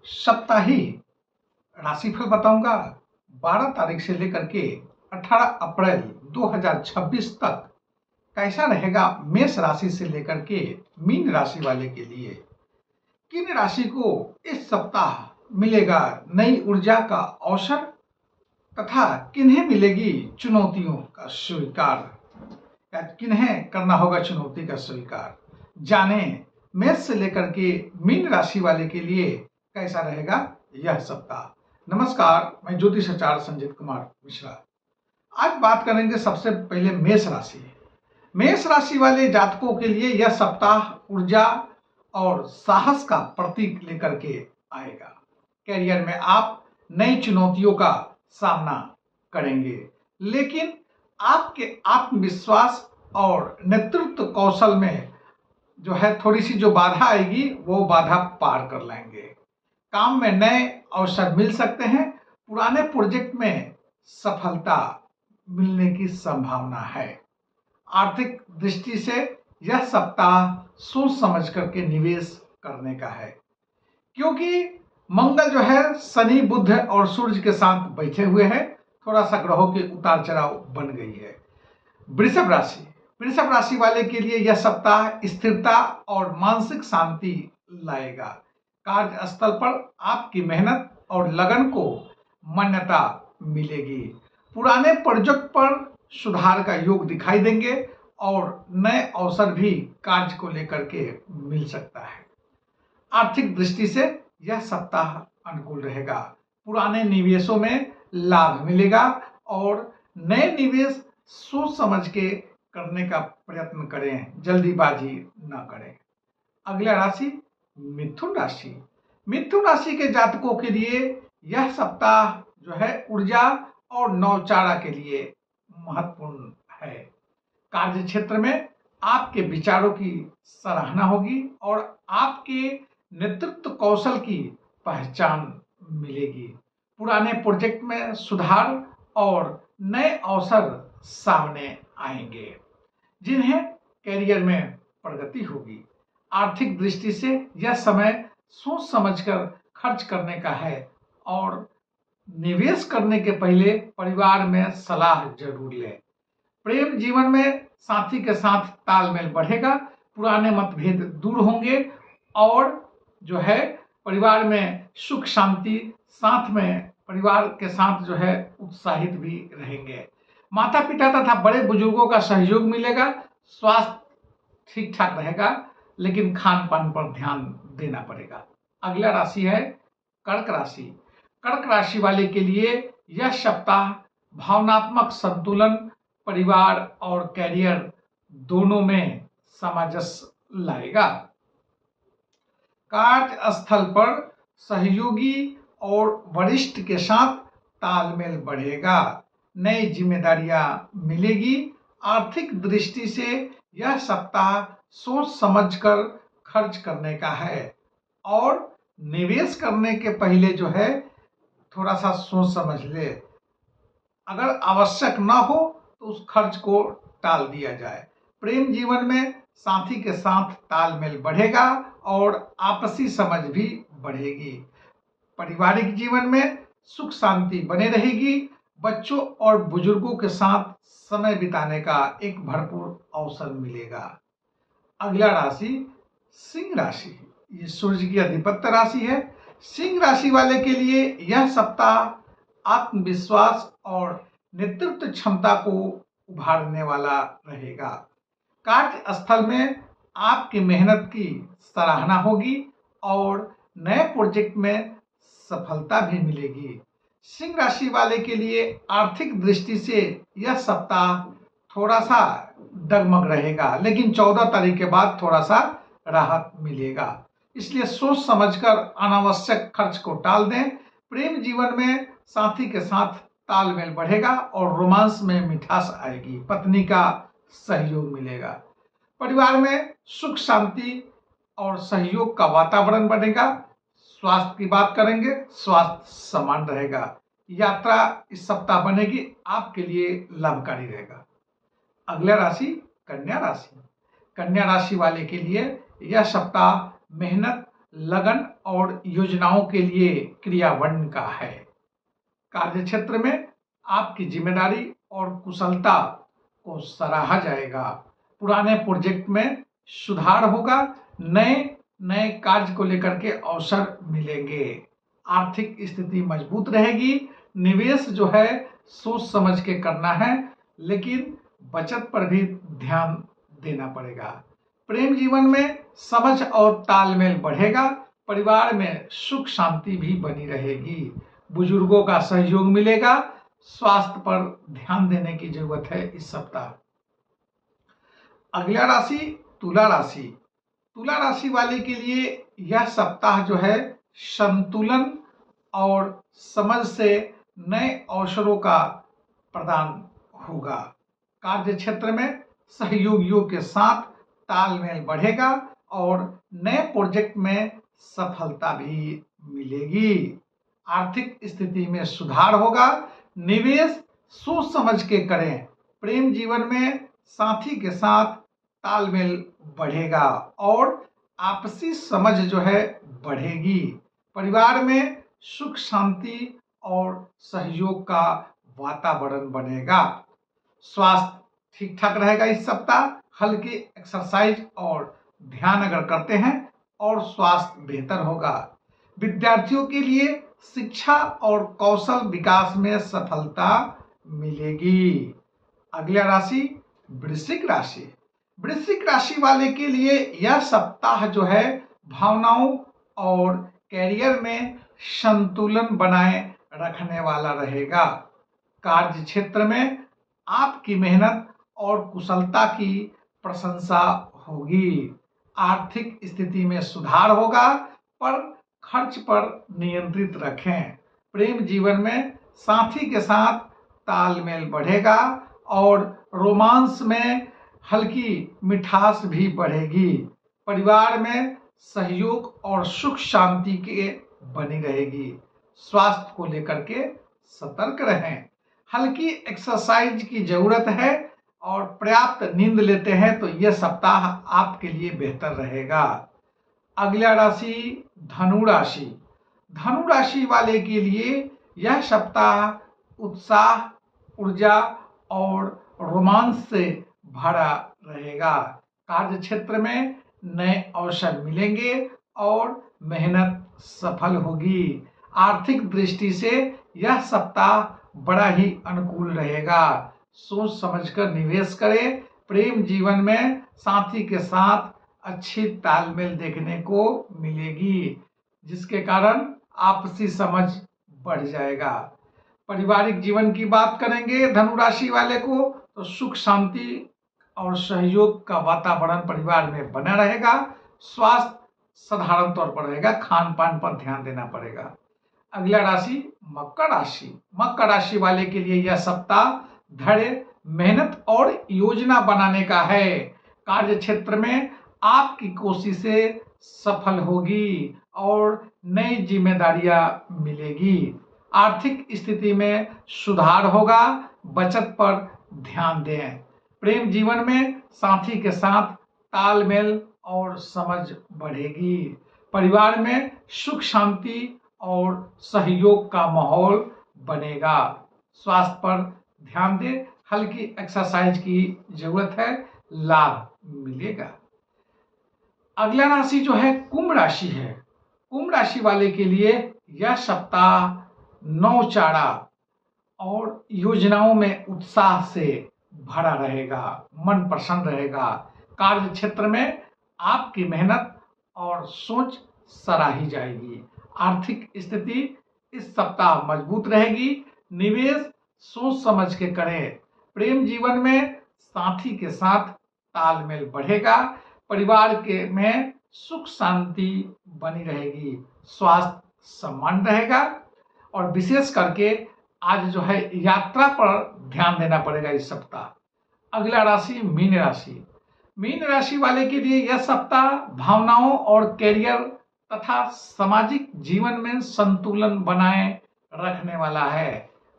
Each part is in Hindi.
साप्ताहिक राशिफल बताऊंगा। 12 तारीख से लेकर के 18 अप्रैल 2026 तक कैसा रहेगा मेष राशि से लेकर के मीन राशि वाले के लिए। किन राशि को इस सप्ताह मिलेगा नई ऊर्जा का अवसर तथा किन्हें मिलेगी चुनौतियों का स्वीकार, या किन्हें करना होगा चुनौती का स्वीकार। जाने मेष से लेकर के मीन राशि वाले के लिए कैसा रहेगा यह सप्ताह। नमस्कार, मैं ज्योतिषाचार्य संजीत कुमार मिश्रा। आज बात करेंगे सबसे पहले मेष राशि। मेष राशि वाले जातकों के लिए यह सप्ताह ऊर्जा और साहस का प्रतीक लेकर के आएगा। कैरियर में आप नई चुनौतियों का सामना करेंगे, लेकिन आपके आत्मविश्वास और नेतृत्व कौशल में जो है थोड़ी सी जो बाधा आएगी वो बाधा पार कर लेंगे। काम में नए अवसर मिल सकते हैं। पुराने प्रोजेक्ट में सफलता मिलने की संभावना है। आर्थिक दृष्टि से यह सप्ताह सोच समझ करके निवेश करने का है, क्योंकि मंगल जो है शनि बुध और सूर्य के साथ बैठे हुए हैं। थोड़ा सा ग्रहों के उतार चढ़ाव बन गई है। वृषभ राशि वाले के लिए यह सप्ताह स्थिरता और मानसिक शांति लाएगा। कार्यस्थल पर आपकी मेहनत और लगन को मान्यता मिलेगी। पुराने प्रोजेक्ट पर सुधार का योग दिखाई देंगे और नए अवसर भी कार्य को लेकर के मिल सकता है। आर्थिक दृष्टि से यह सप्ताह अनुकूल रहेगा। पुराने निवेशों में लाभ मिलेगा और नए निवेश सोच समझ के करने का प्रयत्न करें, जल्दीबाजी न करें। अगला राशि मिथुन राशि। मिथुन राशि के जातकों के लिए यह सप्ताह जो है ऊर्जा और नवचारा के लिए महत्वपूर्ण है। कार्य क्षेत्र में आपके विचारों की सराहना होगी और आपके नेतृत्व कौशल की पहचान मिलेगी। पुराने प्रोजेक्ट में सुधार और नए अवसर सामने आएंगे, जिन्हें कैरियर में प्रगति होगी। आर्थिक दृष्टि से यह समय सोच समझकर खर्च करने का है और निवेश करने के पहले परिवार में सलाह जरूर लें। प्रेम जीवन में साथी के साथ तालमेल बढ़ेगा। पुराने मतभेद दूर होंगे और जो है परिवार में सुख शांति, साथ में परिवार के साथ जो है उत्साहित भी रहेंगे। माता पिता तथा बड़े बुजुर्गों का सहयोग मिलेगा। स्वास्थ्य ठीक ठाक रहेगा, लेकिन खान पान पर ध्यान देना पड़ेगा। अगला राशि है कर्क राशि। कर्क राशि वाले के लिए यह सप्ताह भावनात्मक संतुलन, परिवार और कैरियर दोनों में सामंजस्य लाएगा। कार्यस्थल पर सहयोगी और वरिष्ठ के साथ तालमेल बढ़ेगा। नई जिम्मेदारियां मिलेगी। आर्थिक दृष्टि से यह सप्ताह सोच समझकर खर्च करने का है और निवेश करने के पहले जो है थोड़ा सा सोच समझ ले। अगर आवश्यक ना हो तो उस खर्च को टाल दिया जाए। प्रेम जीवन में साथी के साथ तालमेल बढ़ेगा और आपसी समझ भी बढ़ेगी। पारिवारिक जीवन में सुख शांति बने रहेगी। बच्चों और बुजुर्गों के साथ समय बिताने का एक भरपूर अवसर मिलेगा। अगला राशि सिंह राशि। ये सूर्य की अधिपत्य राशि है। सिंह राशि वाले के लिए यह सप्ताह आत्मविश्वास और नेतृत्व क्षमता को उभारने वाला रहेगा। कार्यस्थल में आपकी मेहनत की सराहना होगी और नए प्रोजेक्ट में सफलता भी मिलेगी। सिंह राशि वाले के लिए आर्थिक दृष्टि से यह सप्ताह थोड़ा सा डगमग रहेगा, लेकिन 14 तारीख के बाद थोड़ा सा राहत मिलेगा। इसलिए सोच समझकर अनावश्यक खर्च को टाल दें। प्रेम जीवन में साथी के साथ तालमेल बढ़ेगा और रोमांस में मिठास आएगी। पत्नी का सहयोग मिलेगा। परिवार में सुख शांति और सहयोग का वातावरण बनेगा। स्वास्थ्य की बात करेंगे, स्वास्थ्य समान रहेगा। यात्रा इस सप्ताह बनेगी, आपके लिए लाभकारी रहेगा। अगला राशि कन्या राशि। कन्या राशि वाले के लिए यह सप्ताह मेहनत, लगन और योजनाओं के लिए क्रियान्वयन का है। कार्य क्षेत्र में आपकी जिम्मेदारी और कुशलता को सराहा जाएगा। पुराने प्रोजेक्ट में सुधार होगा। नए नए कार्य को लेकर के अवसर मिलेंगे। आर्थिक स्थिति मजबूत रहेगी। निवेश जो है सोच समझ के करना है, लेकिन बचत पर भी ध्यान देना पड़ेगा। प्रेम जीवन में समझ और तालमेल बढ़ेगा। परिवार में सुख शांति भी बनी रहेगी। बुजुर्गों का सहयोग मिलेगा। स्वास्थ्य पर ध्यान देने की जरूरत है इस सप्ताह। अगला राशि तुला राशि। तुला राशि वाले के लिए यह सप्ताह जो है संतुलन और समझ से नए अवसरों का प्रदान होगा। कार्य क्षेत्र में सहयोगियों के साथ तालमेल बढ़ेगा और नए प्रोजेक्ट में सफलता भी मिलेगी। आर्थिक स्थिति में सुधार होगा। निवेश सोच समझ के करें। प्रेम जीवन में साथी के साथ तालमेल बढ़ेगा और आपसी समझ जो है बढ़ेगी। परिवार में सुख शांति और सहयोग का वातावरण बनेगा। स्वास्थ्य ठीक ठाक रहेगा इस सप्ताह। हल्की एक्सरसाइज और ध्यान अगर करते हैं और स्वास्थ्य बेहतर होगा। विद्यार्थियों के लिए शिक्षा और कौशल विकास में सफलता मिलेगी। अगला राशि वृश्चिक राशि। वृश्चिक राशि वाले के लिए यह सप्ताह जो है भावनाओं और कैरियर में संतुलन बनाए रखने वाला रहेगा। कार्य क्षेत्र में आपकी मेहनत और कुशलता की प्रशंसा होगी। आर्थिक स्थिति में सुधार होगा, पर खर्च पर नियंत्रित रखें। प्रेम जीवन में साथी के साथ तालमेल बढ़ेगा और रोमांस में हल्की मिठास भी बढ़ेगी। परिवार में सहयोग और सुख शांति के बनी रहेगी। स्वास्थ्य को लेकर के सतर्क रहें। हल्की एक्सरसाइज की जरूरत है और पर्याप्त नींद लेते हैं तो यह सप्ताह आपके लिए बेहतर रहेगा। अगला राशि धनु राशि। धनु राशि वाले के लिए यह सप्ताह उत्साह, ऊर्जा और रोमांस से भरा रहेगा। कार्य क्षेत्र में नए अवसर मिलेंगे और मेहनत सफल होगी। आर्थिक दृष्टि से यह सप्ताह बड़ा ही अनुकूल रहेगा। सोच समझकर निवेश करें। प्रेम जीवन में साथी के साथ अच्छी तालमेल देखने को मिलेगी, जिसके कारण आपसी समझ बढ़ जाएगा। पारिवारिक जीवन की बात करेंगे धनु राशि वाले को तो सुख शांति और सहयोग का वातावरण परिवार में बना रहेगा। स्वास्थ्य साधारण तौर पर रहेगा। खान पान पर ध्यान देना पड़ेगा। अगला राशि मकर राशि। मकर राशि वाले के लिए यह सप्ताह धैर्य, मेहनत और योजना बनाने का है। कार्य क्षेत्र में आपकी कोशिशें सफल होगी और नई जिम्मेदारियां मिलेगी। आर्थिक स्थिति में सुधार होगा। बचत पर ध्यान दें। प्रेम जीवन में साथी के साथ तालमेल और समझ बढ़ेगी। परिवार में सुख शांति और सहयोग का माहौल बनेगा। स्वास्थ्य पर ध्यान दें। हल्की एक्सरसाइज की जरूरत है, लाभ मिलेगा। अगला राशि जो है कुंभ राशि है। कुंभ राशि वाले के लिए यह सप्ताह नौचारा और योजनाओं में उत्साह से भरा रहेगा। मन प्रसन्न रहेगा। कार्य क्षेत्र में आपकी मेहनत और सोच सराही जाएगी। आर्थिक स्थिति इस सप्ताह मजबूत रहेगी। निवेश सोच समझ के करें। प्रेम जीवन में साथी के साथ तालमेल बढ़ेगा। परिवार के में सुख शांति बनी रहेगी। स्वास्थ्य सम्मान रहेगा और विशेष करके आज जो है यात्रा पर ध्यान देना पड़ेगा इस सप्ताह। अगला राशि मीन राशि। मीन राशि वाले के लिए यह सप्ताह भावनाओं और कैरियर तथा सामाजिक जीवन में संतुलन बनाए रखने वाला है।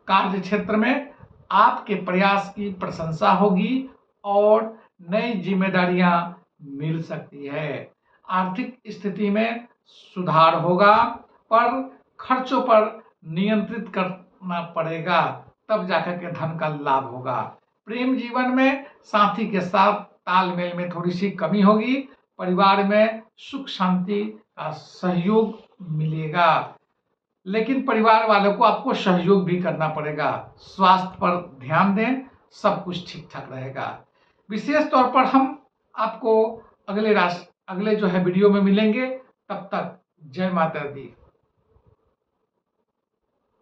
कार्य क्षेत्र में आपके प्रयास की प्रशंसा होगी और नई जिम्मेदारियां मिल सकती है। आर्थिक स्थिति में सुधार होगा, पर खर्चों पर नियंत्रित करना पड़ेगा, तब जाकर के धन का लाभ होगा। प्रेम जीवन में साथी के साथ तालमेल में थोड़ी सी कमी होगी। परिवार में सुख शांति का सहयोग मिलेगा, लेकिन परिवार वालों को आपको सहयोग भी करना पड़ेगा। स्वास्थ्य पर ध्यान दें, सब कुछ ठीक ठाक रहेगा। विशेष तौर पर हम आपको अगले जो है वीडियो में मिलेंगे। तब तक जय माता दी।